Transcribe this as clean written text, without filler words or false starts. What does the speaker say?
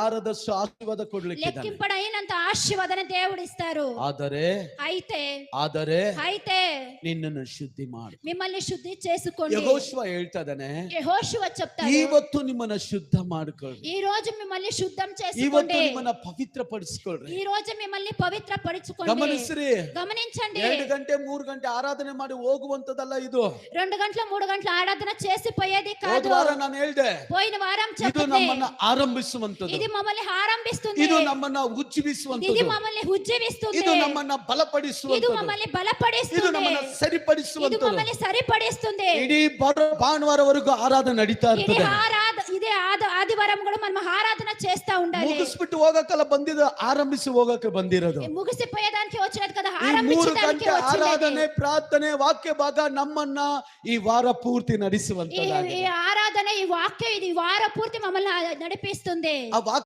ఆరదస్సు ఆశీర్వాద కొಡ್ಲಿಕ್ಕೆ లెక్కింపడైనంత ఆశీర్వాదన దేవుడు ఇస్తారు. ಆದರೆ అయితే ನಿನ್ನನ್ನು ಶುದ್ಧಿ ಮಾಡು. మిమ్మల్ని శుద్ధి చేసుకోండి. ಯೆಹೋಶುವ ಹೇಳ್ತಾನೆ, యెహోషువ చెప్తాడు, ಇವತ್ತು ನಿಮ್ಮನ್ನ ಶುದ್ಧ ಮಾಡ್ಕೊಳ್ಳಿ. ఈ రోజు మిమ్మల్ని శుద్ధం చేసుకోండి. ಇವತ್ತು ನಿಮ್ಮನ್ನ ಪವಿತ್ರಪಡಿಸಿಕೊಳ್ಳ್ರಿ. ఈ రోజు మిమ్మల్ని పవిత్రపరచుకోండి. ಗಮನಿಸ್ರಿ, గమనించండి. 2 ಗಂಟೆ 3 ಗಂಟೆ ಆರಾಧನೆ ಮಾಡಿ ಹೋಗುವಂತದಲ್ಲ ಇದು. 2 గంటల 3 గంటల ఆరాధన చేసి పోయేది కాదు. ಹೋದ ವಾರ ನಾನು ಹೇಳಿದೆ, పోయిన వారం ಇದು చెప్పండి, ನಮ್ಮನ್ನ ಆರಂಭಿಸುವಂತದ್ದು, ఇది మమ్మల్ని ఆరంభిస్తుంది, ಇದು ನಮ್ಮನ್ನ ಉಜ್ಜೀವಿಸುವಂತದ್ದು, ఇది మమ్మల్ని ఉజ్జీవిస్తుంది, ಇದು ನಮ್ಮನ್ನ ఇది ಬಲಪಡಿಸುವಂತದ್ದು, మమ్మల్ని ಇದು బలపడిస్తుంది, ನಮ್ಮನ್ನ ఇది ಸರಿಪಡಿಸುವಂತದ್ದು. మమ్మల్ని సరిపడిస్తుంది. ಇಡೀ ಭಾನುವಾರವರೆಗೂ ಆರಾಧನೆ ನಡೀತಾ ఇది ಇರ್ತದೆ. ఇదే ఆదివారం కూడా మనం ఆరాధన చేస్తా ఉండాలి. ಮುಗಿಸ್ಬಿಟ್ಟು ಹೋಗಕ್ಕಲ್ಲ ಬಂದಿದ್ದು, ಆರಂಭಿಸಿ ಹೋಗಕ್ಕೆ ಬಂದಿರೋದು. ముగిసిపోయేదానికి వచ్చినది కదా, ಈ 3 ఆరంభించడానికి ಗಂಟೆ వచ్చినది. ಆರಾಧನೆ, ಪ್ರಾರ್ಥನೆ, ವಾಕ್ಯ ಭಾಗ ನಮ್ಮನ್ನ ಈ ವಾರ ಪೂರ್ತಿ ನಡೆಸುವಂತದ್ದಾಗಿದೆ. ఈ ఆరాధన, ఈ వాక్యం, ఇది వార పూర్తి మమ్మల్ని నడిపిస్తుంది. ఆ వాక్య